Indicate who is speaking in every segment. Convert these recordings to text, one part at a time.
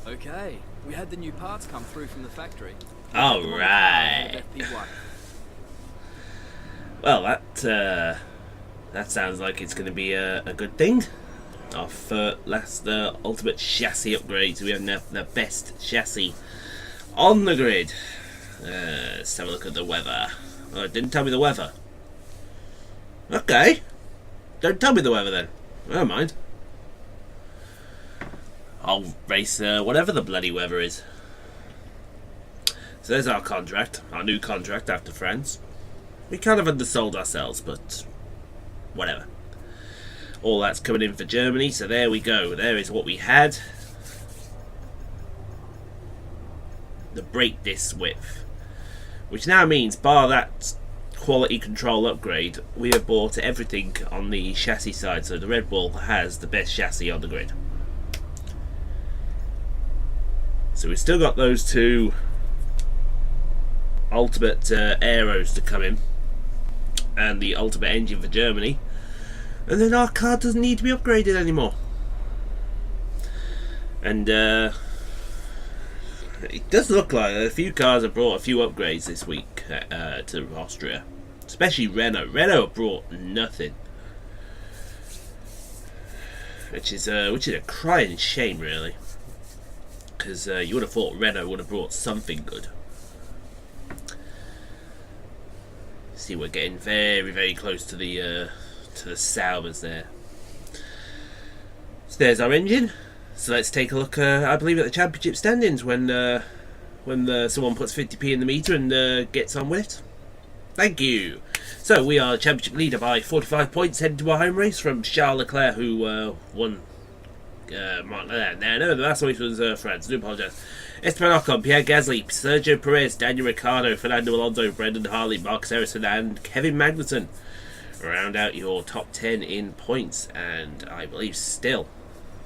Speaker 1: Okay, we had the new parts come through from the factory.
Speaker 2: Alright. Well, that sounds like it's going to be a good thing. Our last ultimate chassis upgrades. We have now the best chassis on the grid. Let's have a look at the weather. Oh, it didn't tell me the weather. Okay. Don't tell me the weather then. Never mind. I'll race whatever the bloody weather is. So there's our contract. Our new contract after France. We kind of undersold ourselves, but whatever. All that's coming in for Germany, so there we go. There is what we had. The brake disc width. Which now means, bar that quality control upgrade, we have bought everything on the chassis side, so the Red Bull has the best chassis on the grid. So we've still got those two ultimate aeros to come in, and the ultimate engine for Germany, and then our car doesn't need to be upgraded anymore. And it does look like a few cars have brought a few upgrades this week to Austria, especially Renault. Renault brought nothing, which is a crying shame, really, because you would have thought Renault would have brought something good. See, we're getting very, very close to the Saubers there. So there's our engine. So let's take a look, I believe, at the championship standings when someone puts 50p in the meter and gets on with it. Thank you. So we are championship leader by 45 points, heading to our home race from Charles Leclerc, who won. No, the last race was France. I do apologise. Esteban Ocon, Pierre Gasly, Sergio Perez, Daniel Ricciardo, Fernando Alonso, Brendan Hartley, Marcus Ericsson, and Kevin Magnussen round out your top 10 in points. And I believe still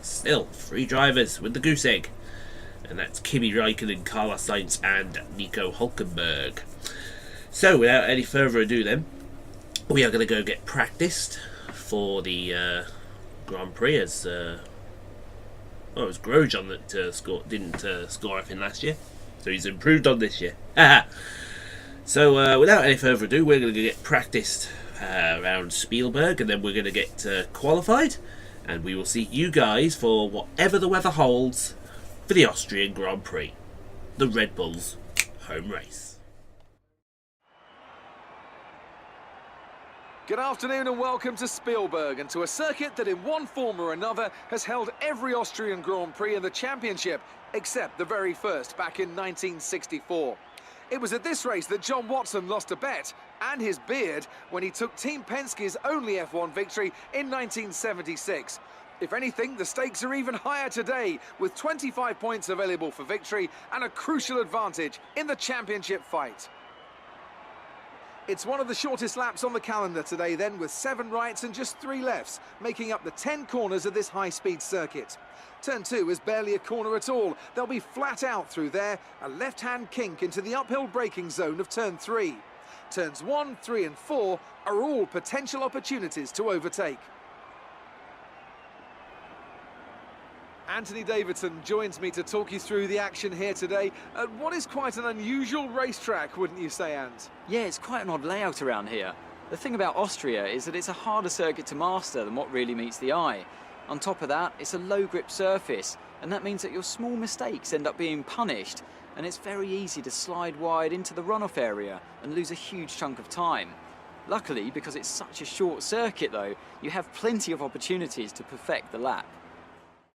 Speaker 2: 3 drivers with the goose egg, and that's Kimi Raikkonen, Carlos Sainz, and Nico Hülkenberg. So without any further ado, then we are going to go get practiced for the Grand Prix, as it was Grosjean that didn't score anything last year, so he's improved on this year. So without any further ado, we're going to get practiced around Spielberg, and then we're going to get qualified, and we will see you guys for whatever the weather holds for the Austrian Grand Prix, the Red Bull's home race.
Speaker 3: Good afternoon and welcome to Spielberg, and to a circuit that in one form or another has held every Austrian Grand Prix in the championship, except the very first back in 1964. It was at this race that John Watson lost a bet and his beard when he took Team Penske's only F1 victory in 1976. If anything, the stakes are even higher today, with 25 points available for victory and a crucial advantage in the championship fight. It's one of the shortest laps on the calendar today then, with 7 rights and just 3 lefts, making up the 10 corners of this high-speed circuit. Turn 2 is barely a corner at all. They'll be flat out through there, a left-hand kink into the uphill braking zone of turn 3. Turns 1, 3 and 4 are all potential opportunities to overtake. Anthony Davidson joins me to talk you through the action here today at what is quite an unusual racetrack, wouldn't you say, Ant?
Speaker 4: Yeah, it's quite an odd layout around here. The thing about Austria is that it's a harder circuit to master than what really meets the eye. On top of that, it's a low grip surface, and that means that your small mistakes end up being punished, and it's very easy to slide wide into the runoff area and lose a huge chunk of time. Luckily, because it's such a short circuit though, you have plenty of opportunities to perfect the lap.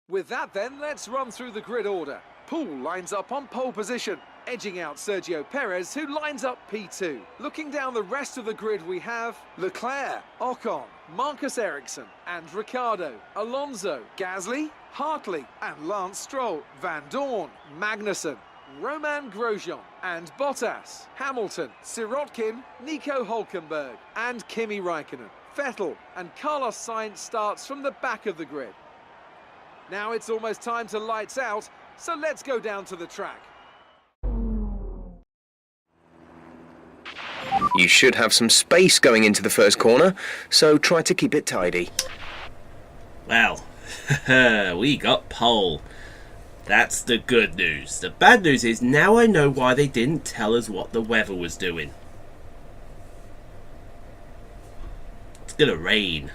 Speaker 3: With that then, let's run through the grid order. Paul lines up on pole position, edging out Sergio Perez, who lines up P2. Looking down the rest of the grid, we have Leclerc, Ocon, Marcus Ericsson and Ricciardo, Alonso, Gasly, Hartley and Lance Stroll, Van Dorn, Magnussen, Romain Grosjean and Bottas, Hamilton, Sirotkin, Nico Hülkenberg and Kimi Raikkonen. Vettel and Carlos Sainz starts from the back of the grid. Now it's almost time to lights out, so let's go down to the track.
Speaker 5: You should have some space going into the first corner, so try to keep it tidy.
Speaker 2: Well, we got pole. That's the good news. The bad news is now I know why they didn't tell us what the weather was doing. It's gonna rain.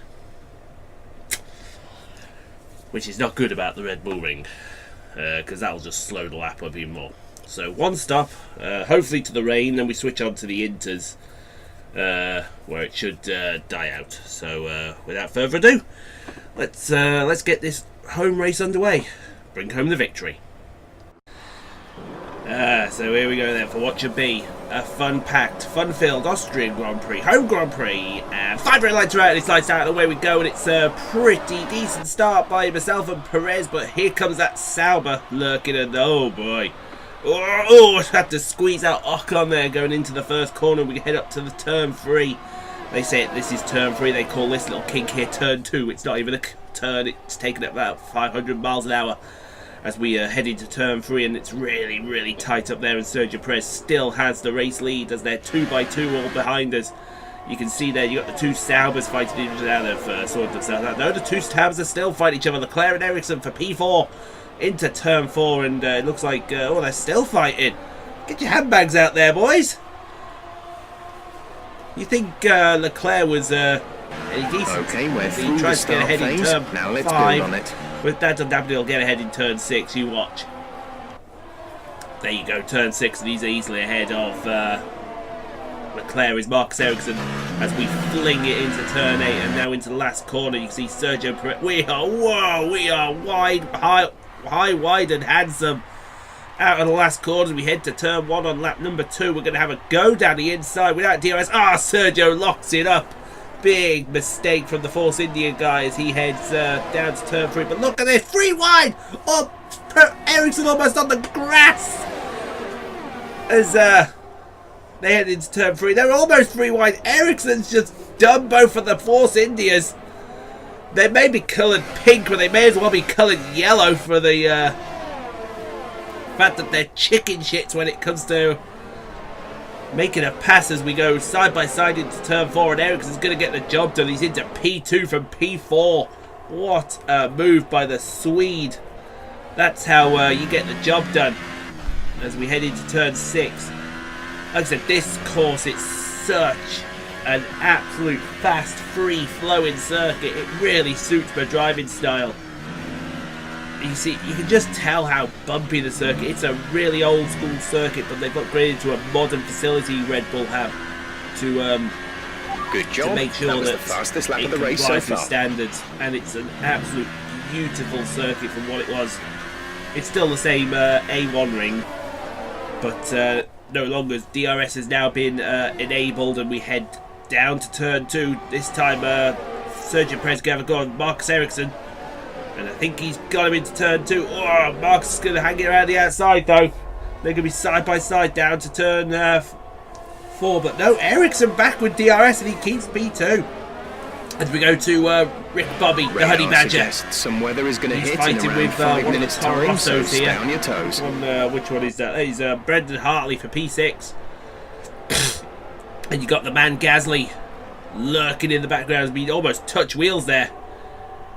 Speaker 2: Which is not good about the Red Bull Ring. Because that'll just slow the lap up even more. So one stop, hopefully to the rain, then we switch on to the Inters. Where it should die out. So without further ado, let's get this home race underway. Bring home the victory. So here we go then for what should be a fun-packed, fun-filled Austrian Grand Prix, home Grand Prix, and 5 red lights are out, and it's lights out, and away we go, and it's a pretty decent start by myself and Perez, but here comes that Sauber lurking, and oh boy. Oh, I had to squeeze out Ocon there going into the first corner. We head up to the turn 3. They say this is turn 3. They call this little kink here turn 2. It's not even a turn. It's taken up about 500 miles an hour as we head into turn 3, and it's really, really tight up there. And Sergio Perez still has the race lead as they're 2 by 2 all behind us. You can see there, you got the two Saubers fighting each other. No, the two Saubers are still fighting each other. Leclerc and Ericsson for P4. Into turn 4, and it looks like they're still fighting. Get your handbags out there, boys. You think Leclerc was any decent?
Speaker 5: Okay, we're through
Speaker 2: he tries
Speaker 5: the
Speaker 2: to get
Speaker 5: start
Speaker 2: ahead in
Speaker 5: phase.
Speaker 2: turn
Speaker 5: Now let's
Speaker 2: 5.
Speaker 5: build on it.
Speaker 2: With that done, he'll get ahead in turn 6. You watch. There you go, turn 6, and he's easily ahead of Leclerc is Marcus Ericsson as we fling it into turn 8 and now into the last corner. You can see Sergio Perez. We are wide, high, wide and handsome. Out of the last corner, we head to turn 1 on lap number 2. We're going to have a go down the inside without DRS. Sergio locks it up. Big mistake from the Force India guy as he heads down to turn 3. But look at this, 3 wide. Oh, Ericsson almost on the grass. As they head into turn 3. They're almost 3 wide. Ericsson's just done both of the Force Indias. They may be coloured pink, but they may as well be coloured yellow for the fact that they're chicken shits when it comes to making a pass as we go side by side into turn 4. And Ericsson's going to get the job done. He's into P2 from P4. What a move by the Swede. That's how you get the job done as we head into turn 6. Like I said, this course, it's such an absolute fast, free-flowing circuit. It really suits my driving style. You see, you can just tell how bumpy the circuit. It's a really old-school circuit, but they've upgraded to a modern facility. Red Bull have to
Speaker 5: Good job.
Speaker 2: make sure
Speaker 5: that was
Speaker 2: that
Speaker 5: the fastest lap
Speaker 2: it
Speaker 5: of the
Speaker 2: can
Speaker 5: race so
Speaker 2: rise to
Speaker 5: far.
Speaker 2: standards, and it's an absolute beautiful circuit from what it was. It's still the same A1 ring, but no longer. DRS has now been enabled, and we head down to turn 2. This time Sergio Perez going to have a go on Marcus Ericsson, and I think he's got him into turn 2. Marcus is going to hang it around the outside though. They're going to be side by side down to turn 4, but no, Ericsson back with DRS, and he keeps P2 as we go to Rick Bobby, the Honey Badger.
Speaker 5: Some weather is going to
Speaker 2: He's
Speaker 5: hit
Speaker 2: fighting
Speaker 5: in around
Speaker 2: with
Speaker 5: 5
Speaker 2: one of
Speaker 5: minutes
Speaker 2: the
Speaker 5: time, so
Speaker 2: Rossos
Speaker 5: stay
Speaker 2: here.
Speaker 5: on your toes.
Speaker 2: Which one is that? He's Brendan Hartley for P6. And you got the man Gasly lurking in the background as we almost touch wheels there.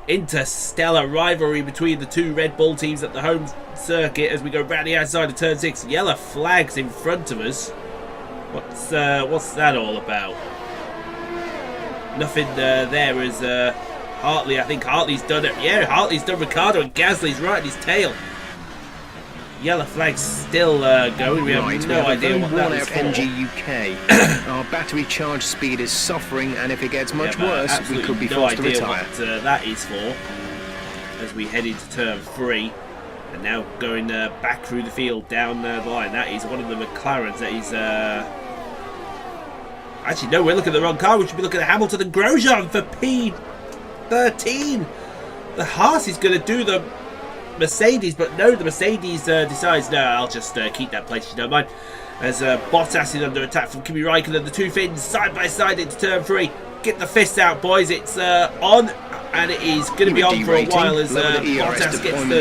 Speaker 2: Interstellar rivalry between the two Red Bull teams at the home circuit as we go round the outside of turn 6. Yellow flags in front of us. What's that all about? Nothing there as Hartley. I think Hartley's done it. Yeah, Hartley's done Ricardo, and Gasly's right at his tail. Yellow flag's still going. We have no idea what that is for.
Speaker 5: NG UK. Our battery charge speed is suffering, and if it gets much worse, we could be forced to retire.
Speaker 2: What that is for as we head into turn 3. And now going back through the field down the line. That is one of the McLarens. That is actually, no, we're looking at the wrong car. We should be looking at Hamilton and Grosjean for P13. The Haas is going to do the Mercedes, but no, the Mercedes decides, no, I'll just keep that place if you don't mind. As Bottas is under attack from Kimi Raikkonen, the two Finns side by side into turn 3. Get the fists out, boys. It's on, and it is going to be on for a while as Bottas gets the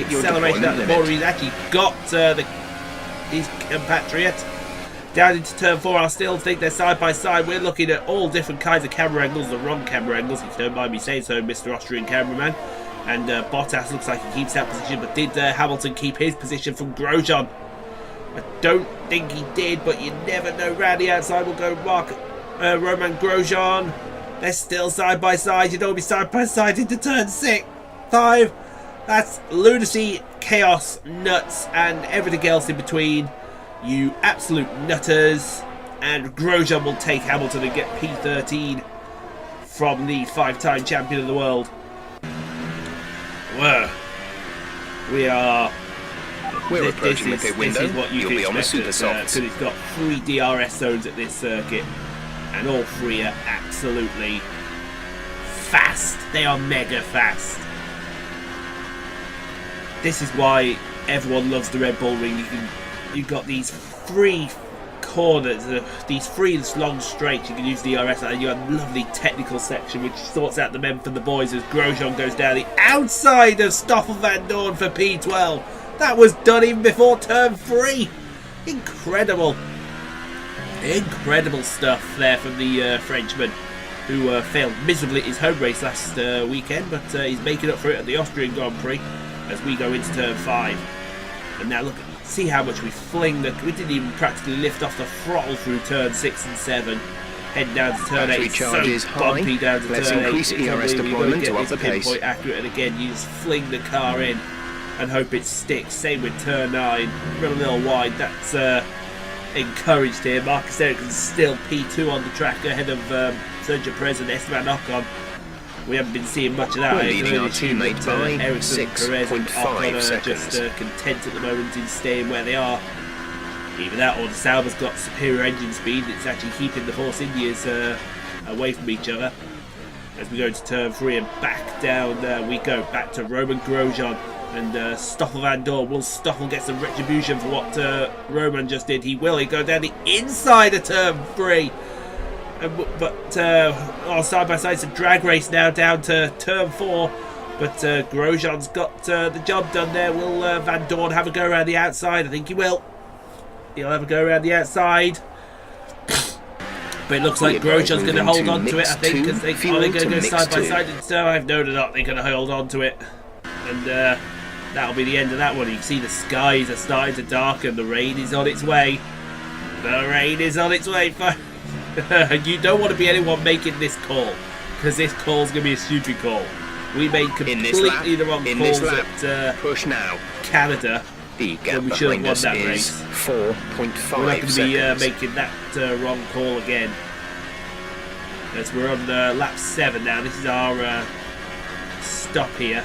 Speaker 2: acceleration out the border. He's actually got his compatriot down into turn 4. I still think they're side by side. We're looking at all different kinds of camera angles, the wrong camera angles, if you don't mind me saying so, Mr. Austrian cameraman. And Bottas looks like he keeps that position, but did Hamilton keep his position from Grosjean? I don't think he did, but you never know. Round the outside will go Roman Grosjean. They're still side by side. You don't be side by side into turn 5. That's lunacy, chaos, nuts, and everything else in between. You absolute nutters. And Grosjean will take Hamilton and get P13 from the 5-time champion of the world.
Speaker 5: We're approaching the pit window.
Speaker 2: This is what you
Speaker 5: You'll
Speaker 2: can
Speaker 5: be on the
Speaker 2: expect,
Speaker 5: super softs.
Speaker 2: because it's got 3 DRS zones at this circuit, and all 3 are absolutely fast. They are mega fast. This is why everyone loves the Red Bull Ring. You've got these 3 corners, these 3 long straights. You can use DRS, and you have a lovely technical section which sorts out the men from the boys as Grosjean goes down the outside of Stoffel Van Dorn for P12. That was done even before turn 3. Incredible stuff there from the Frenchman, who failed miserably at his home race last weekend, but he's making up for it at the Austrian Grand Prix as we go into turn 5. And now look, see how much we fling. We didn't even practically lift off the throttle through turn 6 and 7. Heading down to turn 8, so bumpy down to
Speaker 5: Let's
Speaker 2: turn 8.
Speaker 5: increase ERS deployment to up the pace.
Speaker 2: Pinpoint accurate, and again you just fling the car in and hope it sticks. Same with turn 9. Run a little wide. That's encouraged here. Marcus Ericsson's still P2 on the track ahead of Sergio Perez and Esteban Ocon. We haven't been seeing much of that.
Speaker 5: We're leading our teammate by
Speaker 2: Ericsson, Perez and
Speaker 5: 6.5
Speaker 2: Ocon are
Speaker 5: seconds.
Speaker 2: just content at the moment in staying where they are. Either that or the Sauber's got superior engine speed. It's actually keeping the Force Indias away from each other. As we go into turn 3 and back down we go. Back to Roman Grosjean and Stoffel Van Dorn. Will Stoffel get some retribution for what Roman just did? He will. He go down the inside of turn 3. But side by side, it's a drag race now down to turn 4. But Grosjean's got the job done there. Will Van Dorn have a go around the outside? I think he will. He'll have a go around the outside. But it looks like Grosjean's going to hold on to it, I think, because are they going to go side by side instead? I have no doubt they're going to hold on to it. And that'll be the end of that one. You can see the skies are starting to darken. The rain is on its way. The rain is on its way, folks. You don't want to be anyone making this call, because this call's going to be a stupid call. We made completely the wrong calls at
Speaker 5: push now.
Speaker 2: Canada.
Speaker 5: The gap
Speaker 2: when we should have
Speaker 5: behind
Speaker 2: won
Speaker 5: us
Speaker 2: that
Speaker 5: is
Speaker 2: race.
Speaker 5: 4.5
Speaker 2: We're not going to be
Speaker 5: seconds.
Speaker 2: making that wrong call again. As we're on lap 7 now. This is our stop here.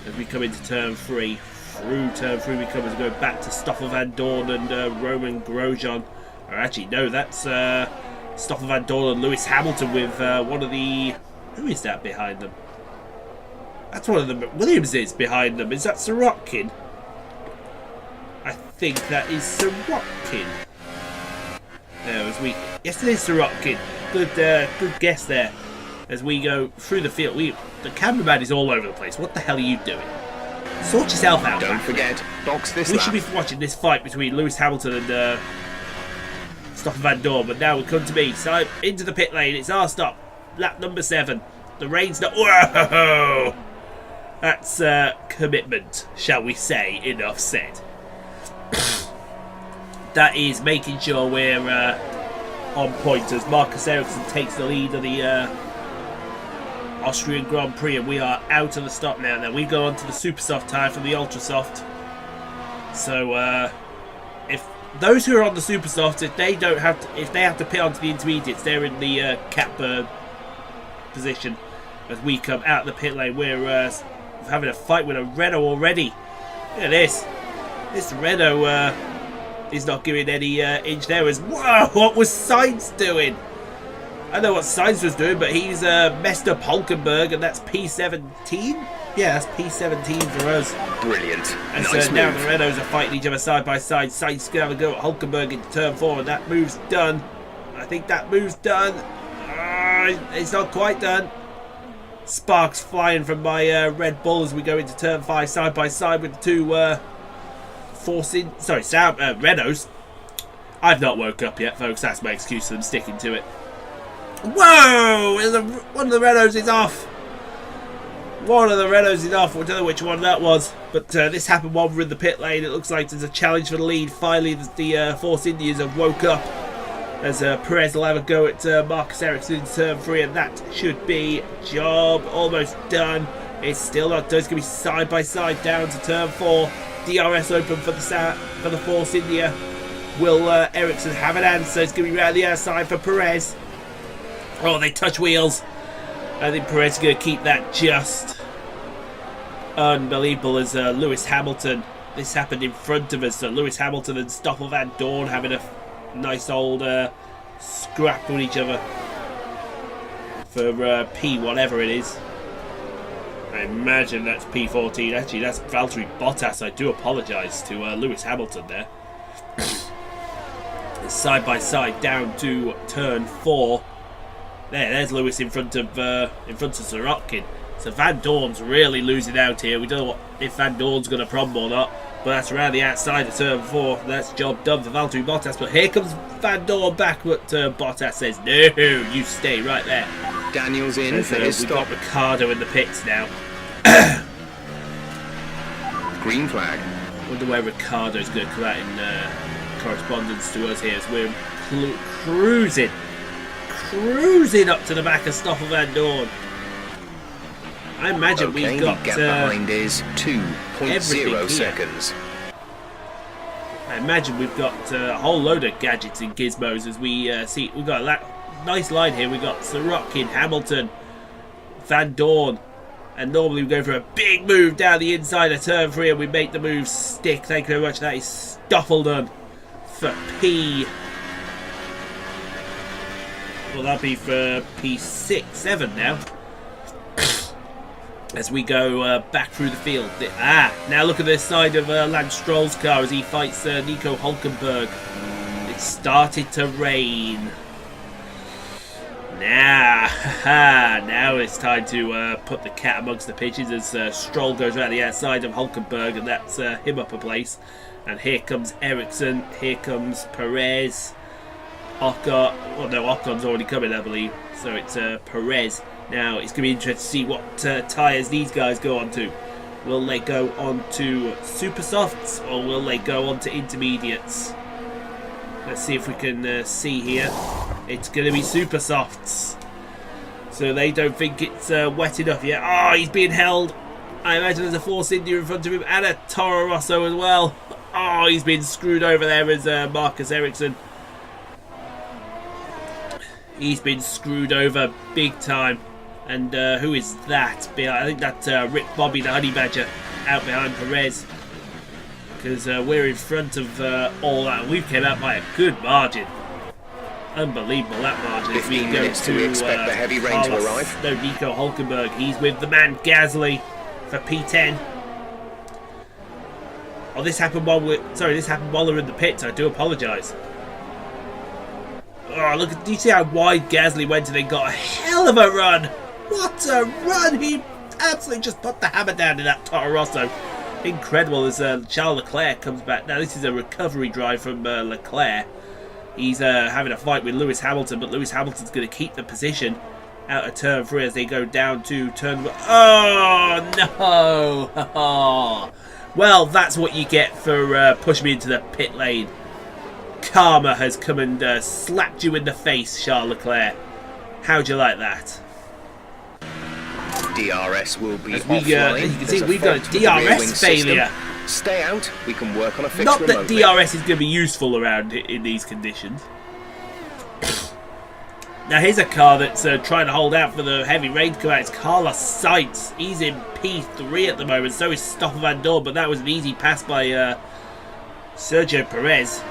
Speaker 2: As we come into turn 3. Through turn 3 we come as we go back to Stoffel Van Dorn and Roman Grosjean. Or actually, no, that's Stoffel Van Dorn and Lewis Hamilton with one of the... Who is that behind them? That's one of the Williams is behind them. Is that Sirotkin? I think that is Sirotkin. Yes, it is Sirotkin. Good guess there. As we go through the field, the cameraman is all over the place. What the hell are you doing? Sort yourself out.
Speaker 5: Don't forget, box this
Speaker 2: We
Speaker 5: lap.
Speaker 2: should be watching this fight between Lewis Hamilton and Stoffel Van Dorn, but now we come to me. So into the pit lane. It's our stop. Lap number 7. The rain's not. Whoa! That's commitment, shall we say? Enough said. That is making sure we're on point as Marcus Ericsson takes the lead of the Austrian Grand Prix, and we are out of the stop now. Now we go on to the super soft tyre from the ultra soft. So if those who are on the super soft, if they have to pit onto the intermediates, they're in the catbird position. As we come out of the pit lane, we're having a fight with a Renault already. Look at this. This Renault is not giving any inch there. Whoa, what was Sainz doing? I know what Sainz was doing, but he's messed up Hulkenberg, and that's P17? Yeah, that's P17 for us.
Speaker 5: Brilliant.
Speaker 2: And
Speaker 5: Nice
Speaker 2: so now
Speaker 5: move.
Speaker 2: the Renaults are fighting each other side by side. Sainz can have a go at Hulkenberg into turn 4, and that move's done. I think that move's done. It's not quite done. Sparks flying from my Red Bull as we go into turn 5 side by side with the two Renaults. I've not woke up yet, folks. That's my excuse for them sticking to it. Whoa! One of the Renaults is off. One of the Renaults is off. I don't know which one that was. But this happened while we're in the pit lane. It looks like there's a challenge for the lead. Finally, the Force Indians have woke up. As Perez will have a go at Marcus Ericsson in turn 3. And that should be job almost done. It's still not done. It's going to be side by side down to turn 4. DRS open for the Force India. Will Ericsson have an answer? It's going to be around the outside for Perez. Oh, they touch wheels. I think Perez is going to keep that just. Unbelievable as Lewis Hamilton. This happened in front of us. So Lewis Hamilton and Stoffel Van Dorn having a nice old scrap with each other for P whatever it is. I imagine that's P14. Actually, that's Valtteri Bottas. I do apologise to Lewis Hamilton there. Side by side down to turn 4. There's Lewis in front of Sirotkin. So Van Dorn's really losing out here. We don't know if Van Dorn's got a problem or not, but that's around the outside of turn 4. That's job done for Valtteri Bottas. But here comes Van Dorn back, but Bottas says, "No, you stay right there."
Speaker 5: Daniel's in for his
Speaker 2: we've
Speaker 5: stop.
Speaker 2: got Ricciardo in the pits now.
Speaker 5: Green flag.
Speaker 2: Wonder where Ricciardo's going to come out in correspondence to us here as we're cruising up to the back of Stoffel Van Dorn. I imagine we've got
Speaker 5: the gap behind is 2.0 seconds.
Speaker 2: I imagine we've got a whole load of gadgets and gizmos as we see. We've got a nice line here. We've got Sirotkin, Hamilton, Van Dorn. And normally we go for a big move down the inside of turn 3 and we make the move stick. Thank you very much. That is Stoffel done for P. Well, that'll be for P7 now. As we go back through the field. Now look at this side of Lance Stroll's car as he fights Nico Hülkenberg. It started to rain. Now it's time to put the cat amongst the pigeons as Stroll goes around the outside of Hülkenberg, and that's him up a place. And here comes Ericsson, here comes Perez, Ocon. Well, no, Ocon's already coming, I believe. So it's Perez. Now it's going to be interesting to see what tyres these guys go on to. Will they go on to super softs or will they go on to intermediates? Let's see if we can see here. It's going to be super softs. So they don't think it's wet enough yet. Oh, he's being held. I imagine there's a Force India in front of him and a Toro Rosso as well. Oh, he's been screwed over there as Marcus Ericsson. He's been screwed over big time. And who is that? I think that's Rick Bobby, the Honey Badger, out behind Perez. Because we're in front of all that. We've came out by a good margin. Unbelievable, that margin.
Speaker 5: 15 minutes to expect the heavy rain to arrive.
Speaker 2: No, Nico Hülkenberg. He's with the man Gasly for P10. Oh, this happened while we're in the pits. I do apologise. Oh, look! Do you see how wide Gasly went and then got a hell of a run? What a run! He absolutely just put the hammer down in that Toro Rosso. Incredible as Charles Leclerc comes back. Now this is a recovery drive from Leclerc. He's having a fight with Lewis Hamilton, but Lewis Hamilton's going to keep the position out of turn 3 as they go down to turn 1. Oh no! Well, that's what you get for pushing me into the pit lane. Karma has come and slapped you in the face, Charles Leclerc. How'd you like that?
Speaker 5: DRS will be
Speaker 2: offline. As you can see, we've got a DRS failure.
Speaker 5: Stay out. We can work on a fix.
Speaker 2: Not
Speaker 5: remotely.
Speaker 2: that DRS is going to be useful around in these conditions. Now here's a car that's trying to hold out for the heavy rain to come out. It's Carlos Sainz. He's in P3 at the moment. So is Stoffel Van Dorn, but that was an easy pass by Sergio Perez.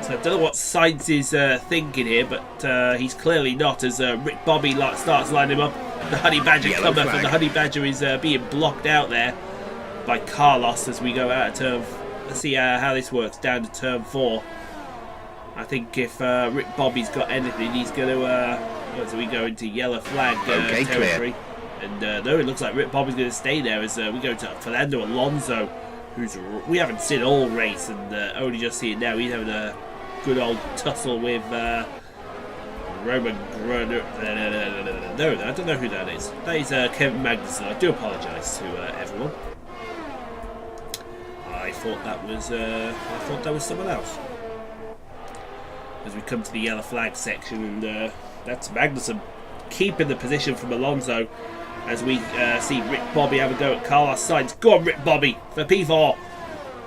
Speaker 2: So I don't know what Sainz is thinking here, but he's clearly not as Rick Bobby starts lining him up. The Honey Badger come up, and the Honey Badger is being blocked out there by Carlos as we go out of turn. Let's see how this works down to turn 4. I think if Rick Bobby's got anything, he's going to. So we go into yellow flag territory. And no, it looks like Rick Bobby's going to stay there as we go to Fernando Alonso, who's we haven't seen all race and only just see it now. He's having a good old tussle with Roman Grunner. No, I don't know who that is. That is Kevin Magnussen. I do apologise to everyone. I thought that was someone else. As we come to the yellow flag section, and that's Magnussen keeping the position from Alonso. As we see Rick Bobby have a go at Carlos Sainz. Go on, Rick Bobby, for P4.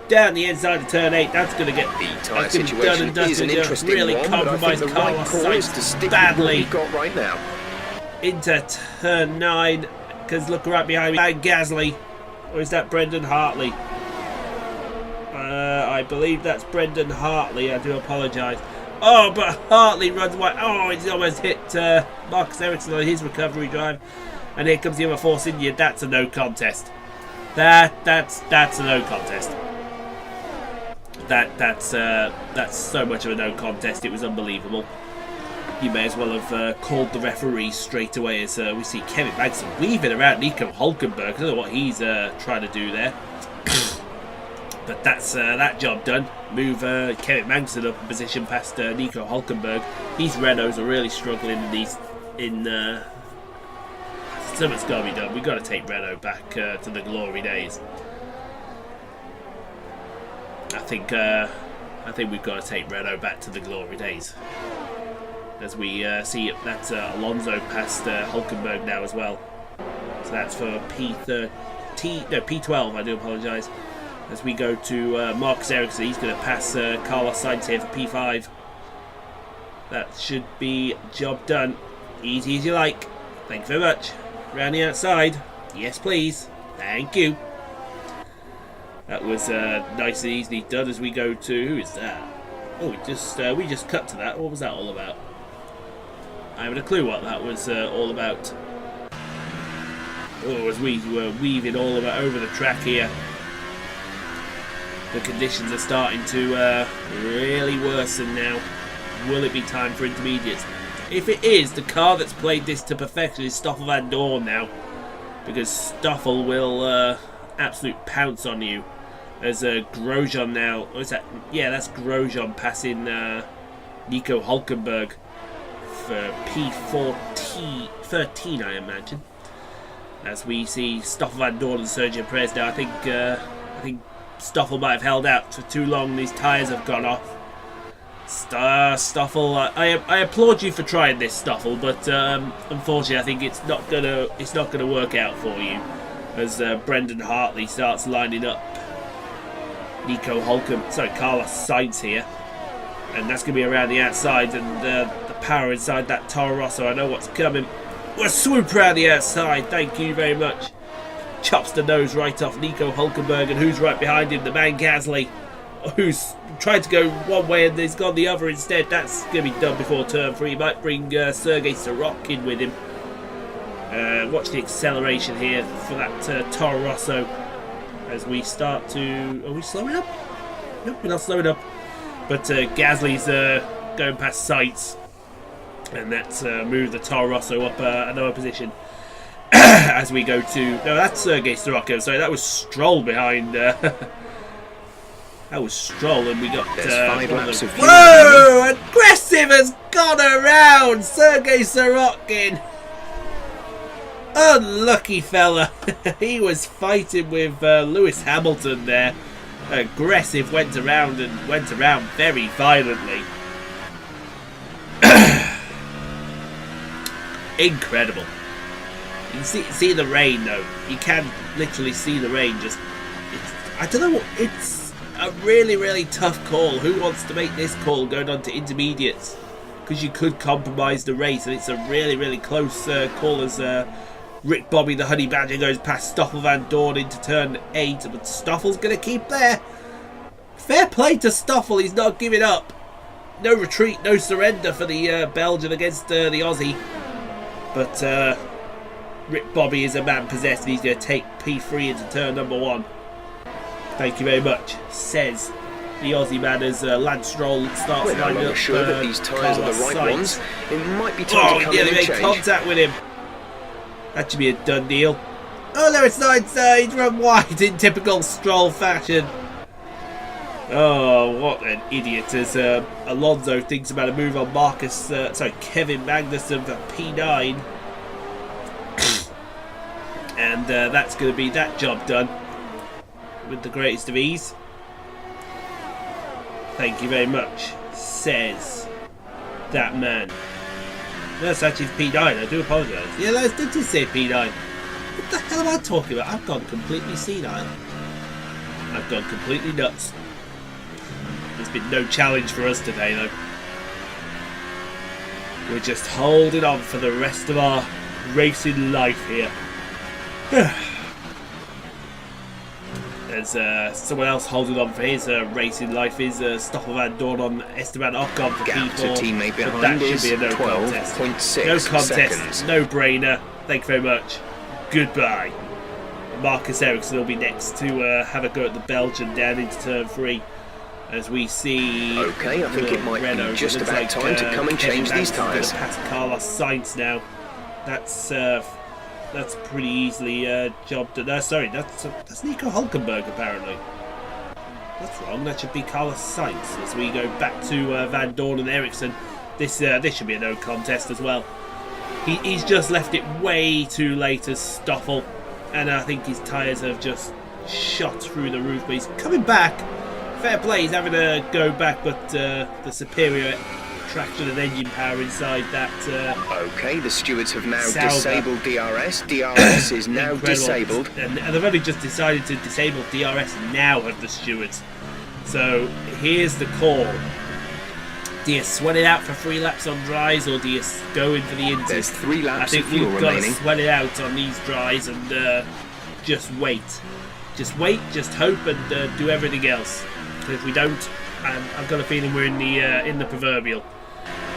Speaker 2: Down the inside of turn 8. That's going to get
Speaker 5: tyre situation is an interesting
Speaker 2: really
Speaker 5: one,
Speaker 2: compromise
Speaker 5: but I
Speaker 2: Carlos
Speaker 5: think the right call is
Speaker 2: Sainz
Speaker 5: to stick
Speaker 2: badly.
Speaker 5: with what we've got right now.
Speaker 2: Into turn 9. Because look right behind me. Gasly. Or is that Brendan Hartley? I believe that's Brendan Hartley. I do apologise. Oh, but Hartley runs wide. Oh, he's almost hit Marcus Ericsson on his recovery drive. And here comes the other Force India. That's a no contest. That's a no contest. That's so much of a no contest. It was unbelievable. You may as well have called the referee straight away, as we see Kevin Magnussen weaving around Nico Hülkenberg. I don't know what he's trying to do there. But that's that job done. Move Kevin Magnussen up in position past Nico Hülkenberg. These Renaults are really struggling in these. So much got to be done. We've got to take Renault back to the glory days. I think we've got to take Renault back to the glory days. As we see that's Alonso past Hülkenberg now as well. So that's for P12. I do apologise. As we go to Marcus Ericsson, he's going to pass Carlos Sainz here for P5. That should be job done. Easy as you like. Thank you very much. Round the outside. Yes, please. Thank you. That was nice and easily done. As we go to, who is that? Oh, we just cut to that. What was that all about? I haven't a clue what that was all about. Oh, as we were weaving all over the track here. The conditions are starting to really worsen now. Will it be time for intermediates? If it is, the car that's played this to perfection is Stoffel Van Dorn now. Because Stoffel will absolute pounce on you. There's Grosjean now. What is that? Yeah, that's Grosjean passing Nico Hülkenberg for P13, I imagine. As we see Stoffel Van Dorn and Sergio Perez now. I think Stoffel might have held out for too long. These tyres have gone off. Stoffel, I applaud you for trying this, Stoffel, but unfortunately, I think it's not gonna work out for you. As Brendan Hartley starts lining up Carlos Sainz here, and that's gonna be around the outside, and the power inside that Toro Rosso. I know what's coming. We'll swoop around the outside. Thank you very much. Chops the nose right off Nico Hülkenberg, and who's right behind him? The man Gasly, who's tried to go one way and he's gone the other instead. That's going to be done before turn 3. He might bring Sergei Sorokin with him. Watch the acceleration here for that Toro Rosso as we start to... Are we slowing up? Nope, we're not slowing up. But Gasly's going past Sainz, and that's moved the Toro Rosso up another position. As we go to... No, that's Sergei Sorokin. Sorry, that was Stroll behind... That was Stroll, and we got...
Speaker 5: 5 laps of
Speaker 2: Whoa! Aggressive has gone around! Sergei Sorokin! Unlucky fella. He was fighting with Lewis Hamilton there. Aggressive went around very violently. Incredible. You can see the rain though. You can literally see the rain. I don't know. It's a really, really tough call. Who wants to make this call going on to intermediates? Because you could compromise the race, and it's a really, really close call as Rick Bobby, the Honey Badger, goes past Stoffel Van Dorn into turn 8, but Stoffel's going to keep there. Fair play to Stoffel. He's not giving up. No retreat, no surrender for the Belgian against the Aussie. But Rick Bobby is a man possessed, and he's going to take P3 into turn number 1. Thank you very much, says the Aussie man as Lance Stroll starts
Speaker 5: lining up. We're not sure that these tyres are the right ones. It might be time to come in and change.
Speaker 2: Contact with him. That should be a done deal. Oh no, it's not. He's run wide in typical Stroll fashion. Oh, what an idiot, as Alonso thinks about a move on Kevin Magnussen for P9. And that's going to be that job done with the greatest of ease. Thank you very much, says that man. That's actually P9, I do apologise. Yeah, I did just say P9. What the hell am I talking about? I've gone completely senile. I've gone completely nuts. There's been no challenge for us today, though. We're just holding on for the rest of our racing life here. There's someone else holding on for his racing life is Stoffel Van Dorn on Esteban Ocon for
Speaker 5: Gap to
Speaker 2: P4.
Speaker 5: teammate
Speaker 2: But
Speaker 5: behind
Speaker 2: that should
Speaker 5: is
Speaker 2: be a no contest.
Speaker 5: 12.6
Speaker 2: No contest,
Speaker 5: seconds.
Speaker 2: no brainer. Thank you very much. Goodbye. Marcus Ericsson will be next to have a go at the Belgian down into turn 3. As we see.
Speaker 5: Okay, I think it might be just about time to come and change these tyres.
Speaker 2: Past Carlos Sainz now. That's pretty easily job done. Sorry, that's Nico Hulkenberg apparently. That's wrong. That should be Carlos Sainz. As we go back to Van Dorn and Ericsson, this should be a no contest as well. He's just left it way too late as Stoffel, and I think his tyres have just shot through the roof. But he's coming back. Fair play. He's having a go back, but the superior traction and engine power inside that.
Speaker 5: Okay, the stewards have now
Speaker 2: Sauber.
Speaker 5: disabled DRS. DRS is now
Speaker 2: Incredible.
Speaker 5: disabled.
Speaker 2: And they've only just decided to disable DRS now of the stewards. So here's the call. Do you sweat it out for 3 laps on dries, or do you go in for the inters?
Speaker 5: There's 3 laps
Speaker 2: I think
Speaker 5: of fuel
Speaker 2: we've got
Speaker 5: remaining.
Speaker 2: to sweat it out on these dries and just wait. Just wait, just hope, and do everything else. Because if we don't, I've got a feeling we're in the proverbial.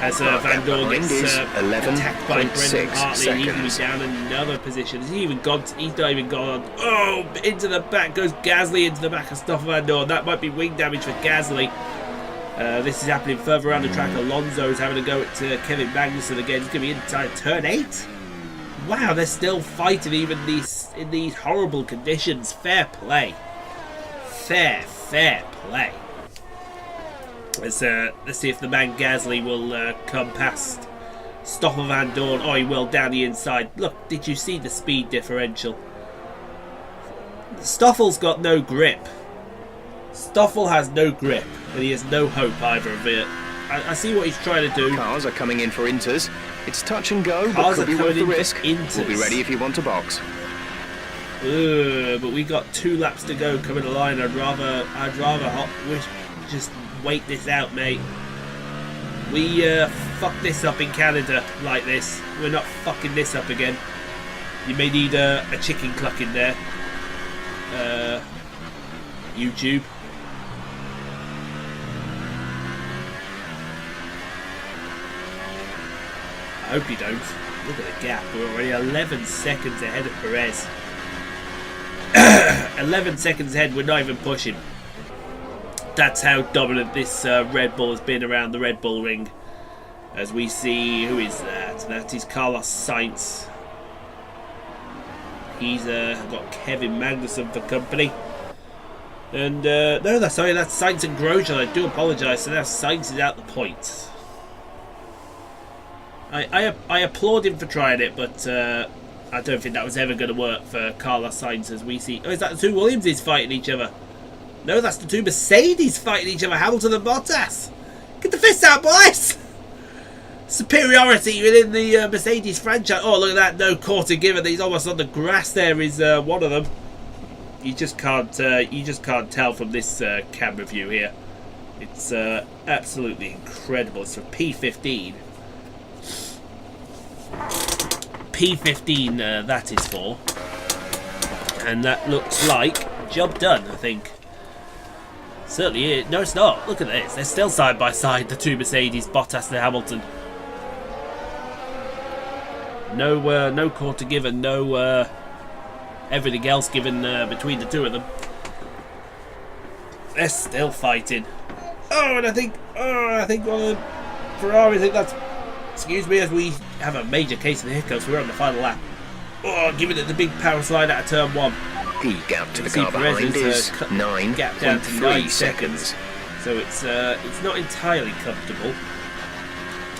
Speaker 2: As Van Dorn gets attacked by Brendan Hartley, and he's going to be down in another position. He's not even gone. Oh, into the back goes Gasly, into the back of Stoffel Van Dorn. That might be wing damage for Gasly. This is happening further around the track. Alonso's having a go at Kevin Magnussen again. He's going to be inside turn 8. Wow, they're still fighting even in these horrible conditions. Fair play. Fair play. Let's see if the man Gasly will come past Stoffel Van Dorn. Oh, he will down the inside. Look, did you see the speed differential? Stoffel's got no grip. Stoffel has no grip, and he has no hope either of it. I see what he's trying to do.
Speaker 5: Cars are coming in for inters. It's touch and go, but
Speaker 2: Cars
Speaker 5: could
Speaker 2: are
Speaker 5: be worth
Speaker 2: coming
Speaker 5: the
Speaker 2: in
Speaker 5: risk.
Speaker 2: for inters.
Speaker 5: We'll be ready if you want a box.
Speaker 2: But we got 2 laps to go coming the line. I'd rather just wait this out, mate. We fucked this up in Canada like this. We're not fucking this up again. You may need a chicken cluck in there. YouTube. I hope you don't. Look at the gap. We're already 11 seconds ahead of Perez. 11 seconds ahead. We're not even pushing. That's how dominant this Red Bull has been around the Red Bull ring. As we see, who is that? That is Carlos Sainz. He's got Kevin Magnussen for company. And no, that's Sainz and Grosjean. I do apologise. So now Sainz is out the points. I applaud him for trying it, but I don't think that was ever going to work for Carlos Sainz. As we see, oh, is that the 2 Williamses fighting each other? No, that's the 2 Mercedes fighting each other. Hamilton and Bottas. Get the fists out, boys! Superiority within the Mercedes franchise. Oh, look at that! No quarter given. He's almost on the grass. There is one of them. You just can't tell from this camera view here. It's absolutely incredible. It's for P15. P15 that is for, and that looks like job done. I think. Certainly is. No, it's not. Look at this. They're still side by side. The 2 Mercedes, Bottas and Hamilton. No quarter given. No everything else given between the 2 of them. They're still fighting. Oh, and I think Ferrari. I think that's. Excuse me, as we have a major case of the hiccups. We're on the final lap. Oh, giving it the big power slide out of turn 1.
Speaker 5: The gap to the
Speaker 2: See
Speaker 5: car behind
Speaker 2: Perez's
Speaker 5: is 9.3
Speaker 2: gap down to 9
Speaker 5: seconds.
Speaker 2: So it's not entirely comfortable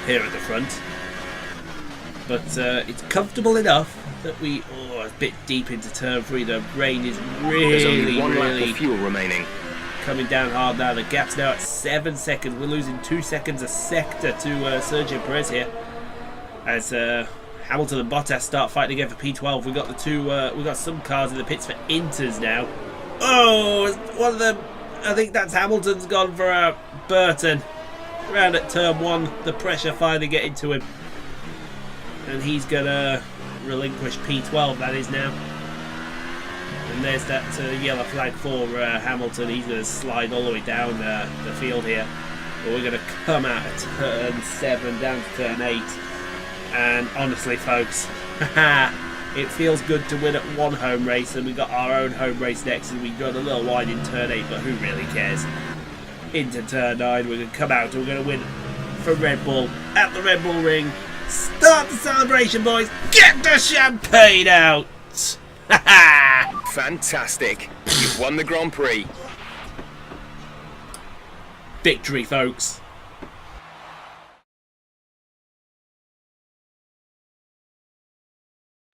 Speaker 2: here at the front, but it's comfortable enough that we a bit deep into turn 3. The rain is
Speaker 5: There's only one lap
Speaker 2: really
Speaker 5: of fuel remaining.
Speaker 2: coming down hard now. The gap's now at 7 seconds. We're losing 2 seconds a sector to Sergio Perez here, as Hamilton and Bottas start fighting again for P12. We've got we've got some cars in the pits for Inters now. Oh, one of them. I think that's Hamilton's gone for Burton. Round at turn 1, the pressure finally getting to him, and he's gonna relinquish P12. That is now. And there's that yellow flag for Hamilton. He's going to slide all the way down the field here. But we're going to come out of turn 7 down to turn 8. And honestly, folks, it feels good to win at one home race, and we've got our own home race next, and we've got a little wide in turn 8, but who really cares? Into turn 9, we're going to come out and we're going to win for Red Bull at the Red Bull Ring. Start the celebration, boys! Get the champagne out!
Speaker 5: Fantastic. You've won the Grand Prix.
Speaker 2: Victory, folks.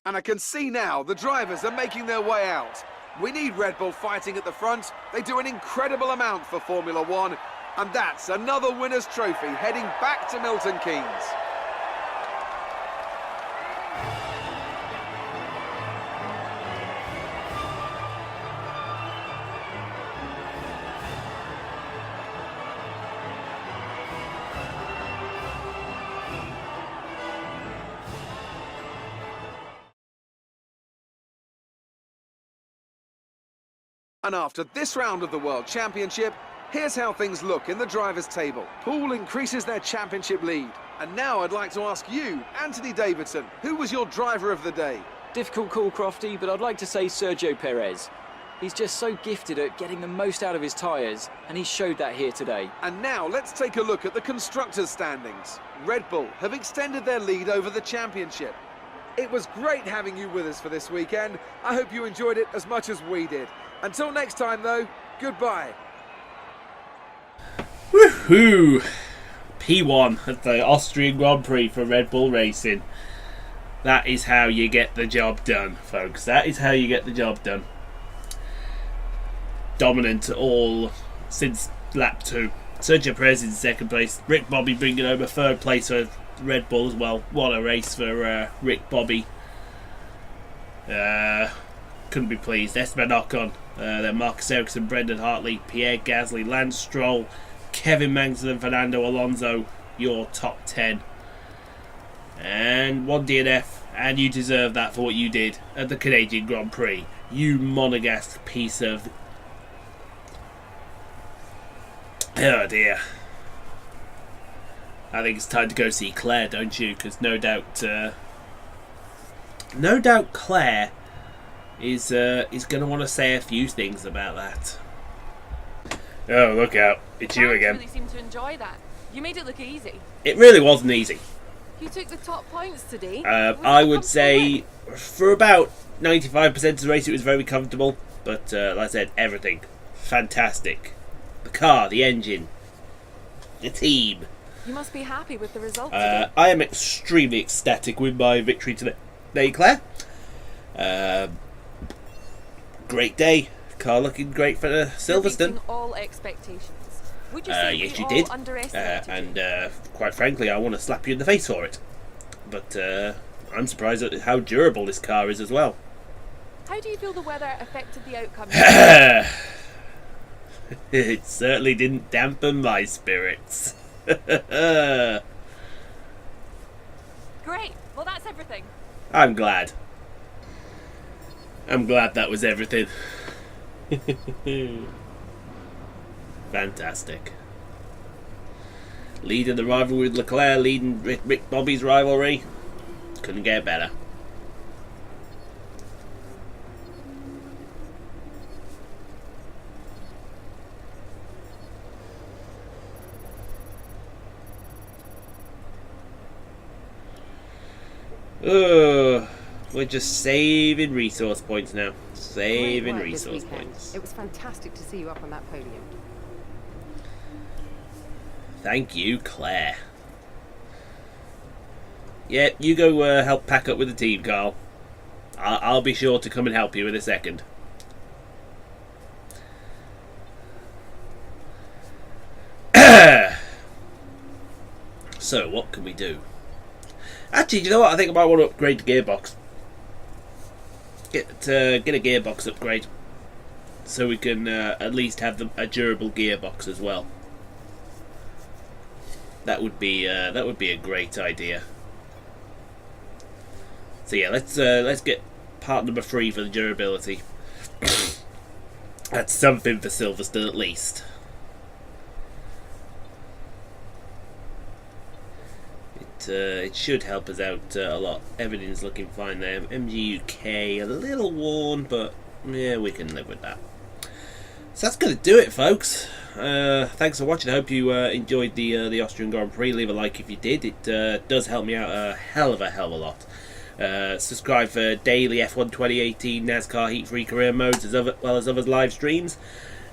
Speaker 3: And I can see now the drivers are making their way out. We need Red Bull fighting at the front. They do an incredible amount for Formula One. And that's another winner's trophy heading back to Milton Keynes. And after this round of the World Championship, here's how things look in the drivers' table. Paul increases their championship lead. And now I'd like to ask you, Anthony Davidson, who was your driver of the day?
Speaker 4: Difficult call, Crofty, but I'd like to say Sergio Perez. He's just so gifted at getting the most out of his tyres, and he showed that here today.
Speaker 3: And now let's take a look at the constructors' standings. Red Bull have extended their lead over the championship. It was great having you with us for this weekend. I hope you enjoyed it as much as we did. Until next time, though, goodbye.
Speaker 2: Woohoo! P1 at the Austrian Grand Prix for Red Bull Racing. That is how you get the job done, folks. That is how you get the job done. Dominant all since lap 2. Sergio Perez in second place. Rick Bobby bringing home a third place for Red Bull as well. What a race for Rick Bobby. Couldn't be pleased. Esteban Ocon, then Marcus Ericsson, Brendan Hartley, Pierre Gasly, Lance Stroll, Kevin Magnussen and Fernando Alonso, your top 10. And 1 DNF, and you deserve that for what you did at the Canadian Grand Prix. You monegasque piece of... Oh dear. I think it's time to go see Claire, don't you? Because no doubt Claire is going to want to say a few things about that. Oh, look out. It's you again.
Speaker 6: You really seem to enjoy that. You made it look easy.
Speaker 2: It really wasn't easy.
Speaker 6: You took the top points today.
Speaker 2: I would say for about 95% of the race it was very comfortable. But like I said, everything. Fantastic. The car, the engine, the team.
Speaker 6: You must be happy with the result today.
Speaker 2: I am extremely ecstatic with my victory today, Claire. Great day. Car looking great for Silverstone.
Speaker 6: Beating all expectations. Would you say
Speaker 2: yes,
Speaker 6: we
Speaker 2: you
Speaker 6: all
Speaker 2: did.
Speaker 6: underestimated you?
Speaker 2: And quite frankly, I want to slap you in the face for it. But I'm surprised at how durable this car is as well.
Speaker 6: How do you feel the weather affected the outcome?
Speaker 2: It certainly didn't dampen my spirits.
Speaker 6: Great. Well, that's everything.
Speaker 2: I'm glad. I'm glad that was everything. Fantastic. Leading the rivalry with Leclerc, leading Rick Bobby's rivalry. Couldn't get better. We're just saving resource points now. Saving
Speaker 7: Great work this
Speaker 2: resource
Speaker 7: weekend.
Speaker 2: points.
Speaker 7: It was fantastic to see you up on that podium.
Speaker 2: Thank you, Claire. Yeah, you go help pack up with the team, Carl. I'll be sure to come and help you in a second. So, what can we do? Actually, do you know what? I think I might want to upgrade the gearbox. Get a gearbox upgrade, so we can at least have a durable gearbox as well. That would be a great idea. So yeah, let's get part number 3 for the durability. That's something for Silverstone at least. It should help us out a lot. Everything's looking fine there. MGUK a little worn, but yeah, we can live with that. So that's going to do it, folks. Thanks for watching. I hope you enjoyed the Austrian Grand Prix. Leave a like if you did. It does help me out a hell of a lot. Subscribe for daily F1 2018 NASCAR Heat-Free Career Modes as well as other live streams.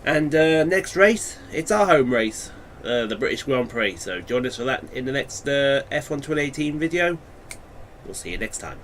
Speaker 2: And next race, it's our home race, the British Grand Prix. So join us for that in the next F1 2018 video. We'll see you next time.